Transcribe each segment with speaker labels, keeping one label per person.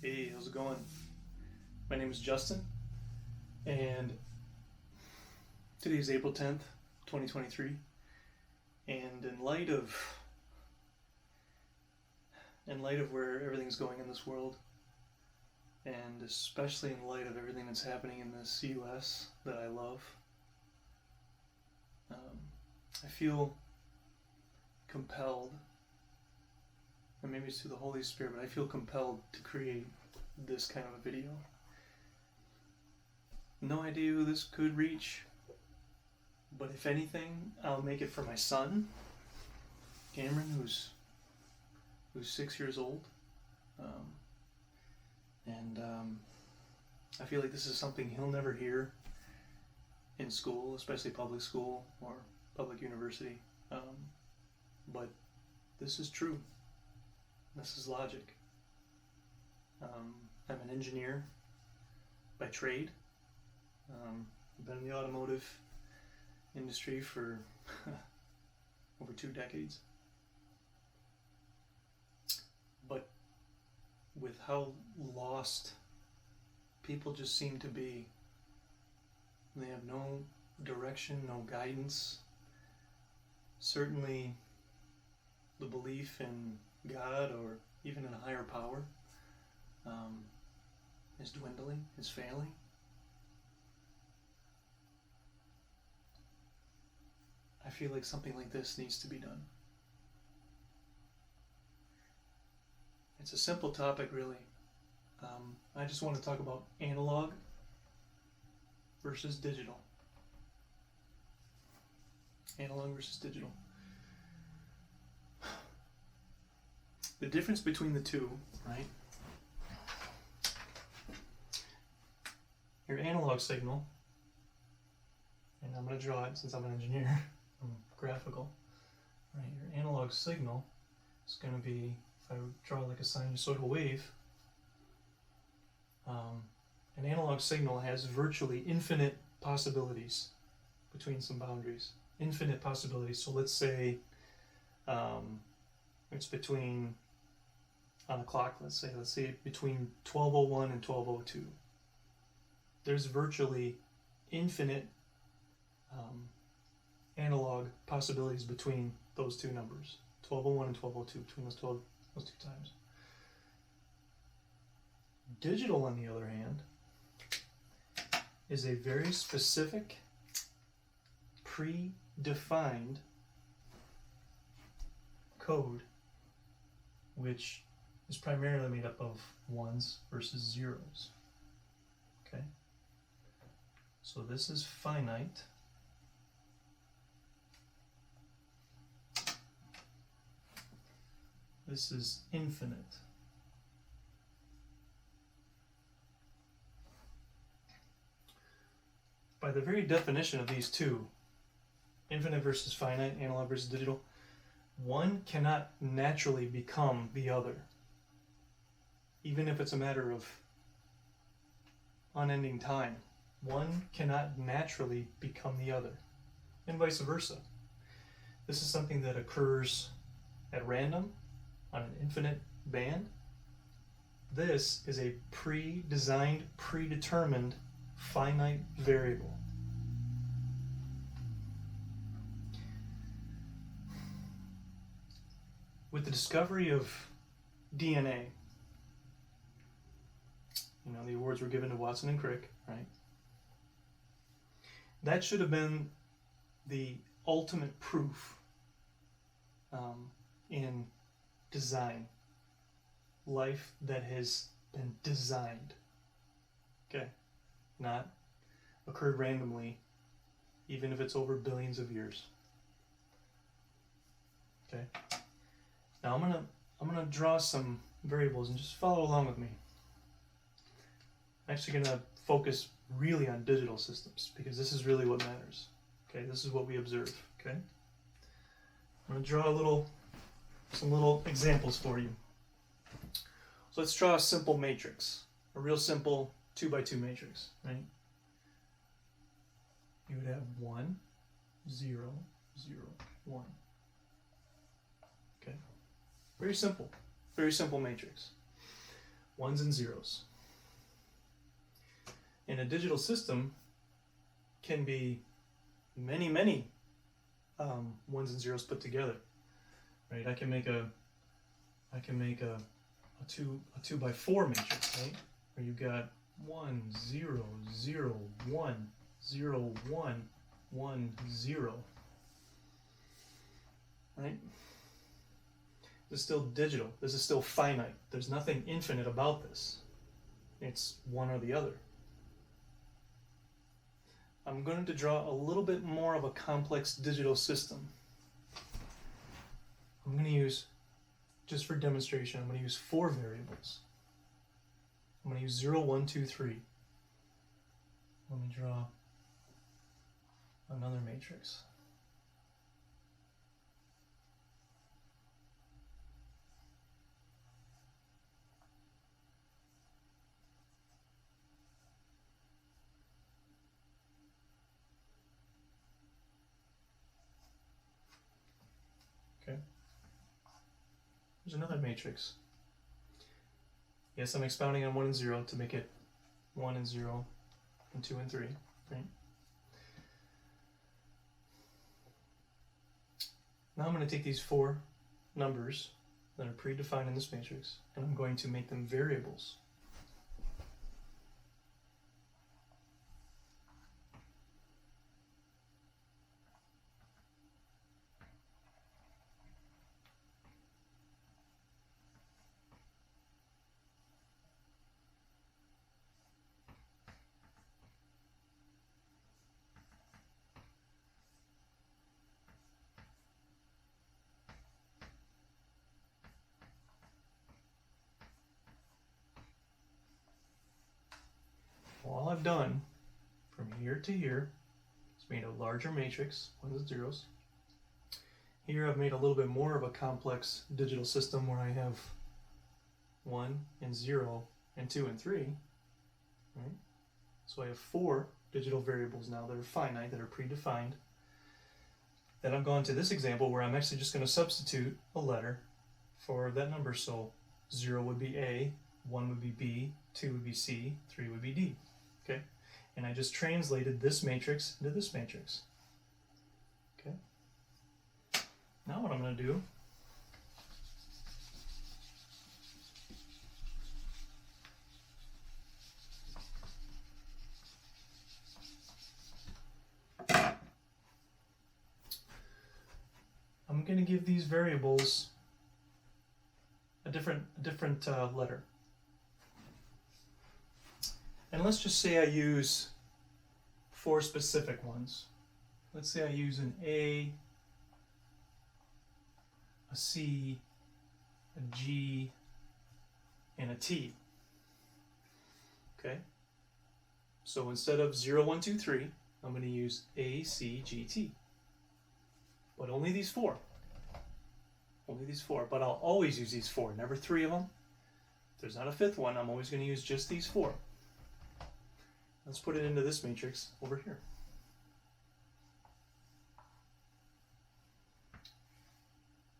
Speaker 1: Hey, how's it going? My name is Justin, and today is April 10th, 2023. And in light of where everything's going in this world, and especially in light of everything that's happening in this US that I love, I feel compelled, and maybe it's through the Holy Spirit, but I feel compelled to create this kind of a video. No idea who this could reach, but if anything, I'll make it for my son, Cameron, who's 6 years old, and I feel like this is something he'll never hear in school, especially public school or public university. But this is true. This is logic. I'm an engineer by trade. I've been in the automotive industry for over 2 decades. But with how lost people just seem to be, they have no direction, no guidance. Certainly the belief in God or even in a higher power is dwindling, is failing. I feel like something like this needs to be done. It's a simple topic, really. I just want to talk about analog versus digital. Analog versus digital. The difference between the two, right? Your analog signal, and I'm going to draw it since I'm an engineer, I'm graphical, right? Your analog signal is going to be, if I draw like a sinusoidal wave, an analog signal has virtually infinite possibilities between some boundaries. Infinite possibilities. So let's say it's between, on a clock, let's say between 12:01 and 12:02. There's virtually infinite analog possibilities between those two numbers, 12:01 and 12:02, between those two times. Digital, on the other hand, is a very specific, predefined code, which is primarily made up of ones versus zeros. Okay? So this is finite. This is infinite. By the very definition of these two, infinite versus finite, analog versus digital, one cannot naturally become the other, even if it's a matter of unending time. One cannot naturally become the other, and vice versa. This is something that occurs at random on an infinite band. This is a pre-designed, predetermined finite variable. With the discovery of DNA, the awards were given to Watson and Crick, right? That should have been the ultimate proof in design. Life that has been designed. Okay? Not occurred randomly, even if it's over billions of years. Okay? Now I'm gonna draw some variables and just follow along with me. I'm actually gonna focus really on digital systems because this is really what matters. Okay, this is what we observe. Okay, I'm gonna draw some little examples for you. So let's draw a simple matrix, a real simple 2x2 matrix, right? You would have 1, 0, 0, 1. Okay, very simple matrix. ones and zeros. And a digital system can be many ones and zeros put together, right? I can make a 2 by 4 matrix, right? Where you've got 1 0 0 1 0 1 1 0, right? This is still digital. This is still finite. There's nothing infinite about this. It's one or the other. I'm going to draw a little bit more of a complex digital system. I'm going to use, just for demonstration, I'm going to use 4 variables. I'm going to use 0, 1, 2, 3. Let me draw another matrix. Okay. There's another matrix. Yes, I'm expounding on 1 and 0 to make it 1 and 0 and 2 and 3, right? Now I'm going to take these 4 numbers that are predefined in this matrix, and I'm going to make them variables. All I've done from here to here is made a larger matrix, ones and zeros. Here I've made a little bit more of a complex digital system where I have 1 and 0 and 2 and 3. Right? So I have 4 digital variables now that are finite, that are predefined. Then I've gone to this example where I'm actually just going to substitute a letter for that number. So 0 would be A, 1 would be B, 2 would be C, 3 would be D. Okay? And I just translated this matrix into this matrix. Okay? Now what I'm going to do I'm going to give these variables a different letter. And let's just say I use 4 specific ones. Let's say I use an A, a C, a G, and a T. Okay? So instead of 0, 1, 2, 3, I'm going to use A, C, G, T. But only these 4. Only these 4. But I'll always use these 4, never 3 of them. If there's not a 5th one, I'm always going to use just these 4. Let's put it into this matrix over here.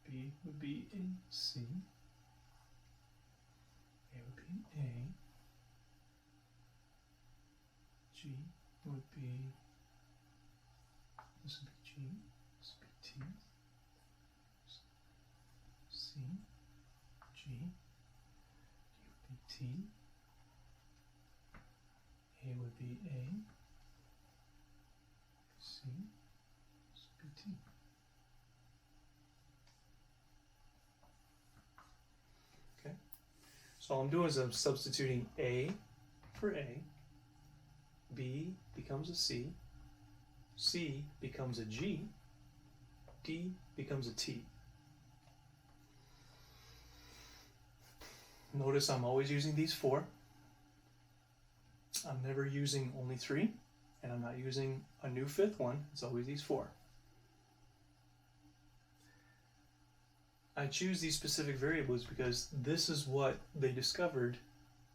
Speaker 1: B would be A, C. A would be A. G would be, this would be G, this would be T. C, G, D would be T. A would be A, C, this would be T. Okay, so all I'm doing is I'm substituting A for A, B becomes a C, C becomes a G, D becomes a T. Notice I'm always using these 4. I'm never using only 3, and I'm not using a new 5th one. It's always these 4. I choose these specific variables because this is what they discovered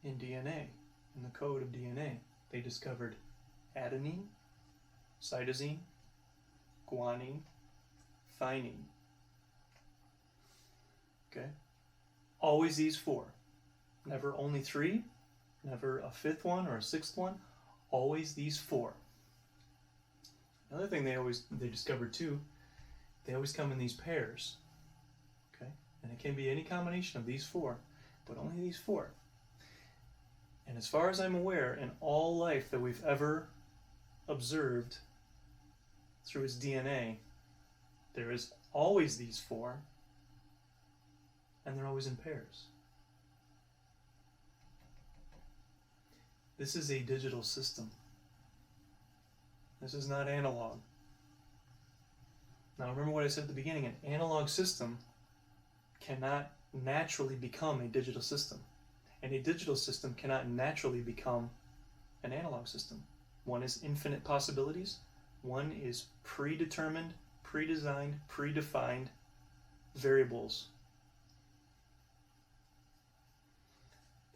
Speaker 1: in DNA, in the code of DNA. They discovered adenine, cytosine, guanine, thymine. Okay? Always these 4. Never only 3, never a 5th one or a 6th one, always these 4. Another thing they discovered too, they always come in these pairs. Okay? And it can be any combination of these 4, but only these 4. And as far as I'm aware, in all life that we've ever observed through its DNA, there is always these 4, and they're always in pairs. This is a digital system. This is not analog. Now remember what I said at the beginning, an analog system cannot naturally become a digital system. And a digital system cannot naturally become an analog system. One is infinite possibilities. One is predetermined, pre-designed, predefined variables.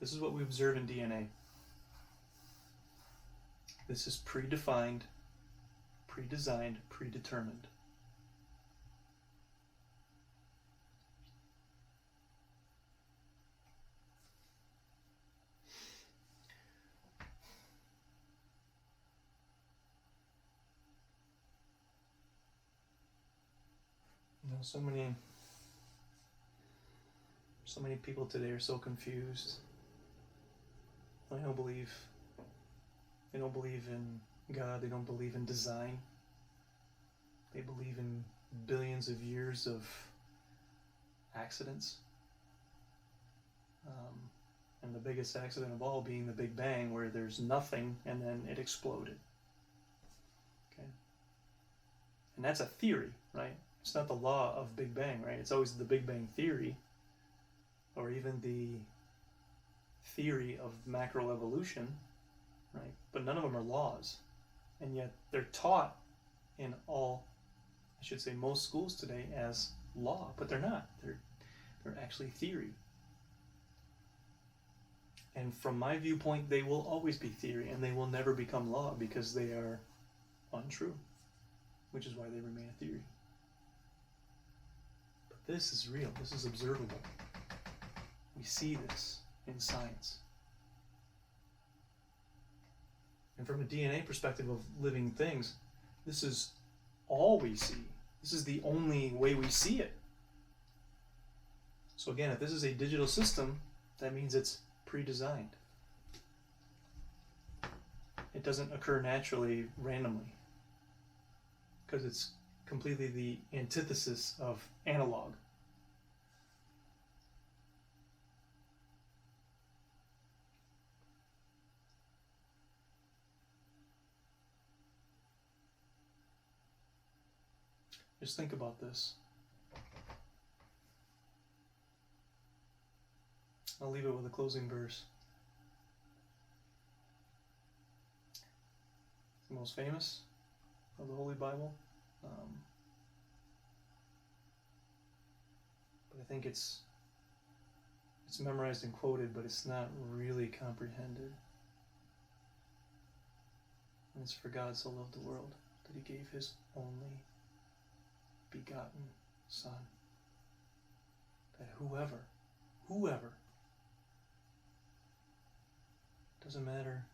Speaker 1: This is what we observe in DNA. This is predefined, pre-designed, predetermined. You know, so many people today are so confused. They don't believe in God. They don't believe in design. They believe in billions of years of accidents. And the biggest accident of all being the Big Bang, where there's nothing and then it exploded. Okay? And that's a theory, right? It's not the law of Big Bang, right? It's always the Big Bang theory, or even the theory of macroevolution, right? But none of them are laws. And yet they're taught in most schools today as law, but they're not. They're actually theory. And from my viewpoint, they will always be theory, and they will never become law because they are untrue, which is why they remain a theory. But this is real. This is observable. We see this in science. And from a DNA perspective of living things, this is all we see. This is the only way we see it. So again, if this is a digital system, that means it's pre-designed. It doesn't occur naturally, randomly, because it's completely the antithesis of analog. Just think about this. I'll leave it with a closing verse. It's the most famous of the Holy Bible. But I think it's memorized and quoted, but it's not really comprehended. And it's, for God so loved the world that he gave his only begotten Son, that whoever, doesn't matter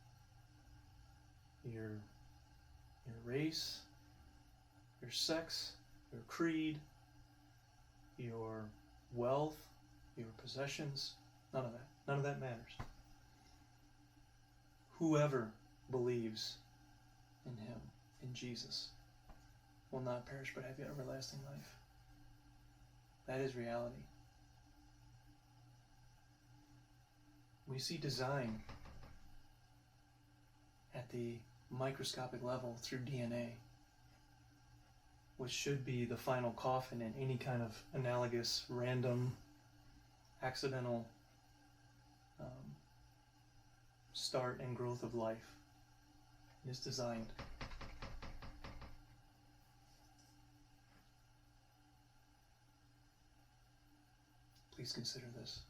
Speaker 1: your race, your sex, your creed, your wealth, your possessions, none of that matters. Whoever believes in him, in Jesus, will not perish but have everlasting life. That is reality. We see design at the microscopic level through DNA, which should be the final coffin in any kind of analogous, random, accidental start and growth of life. It is designed. Please consider this.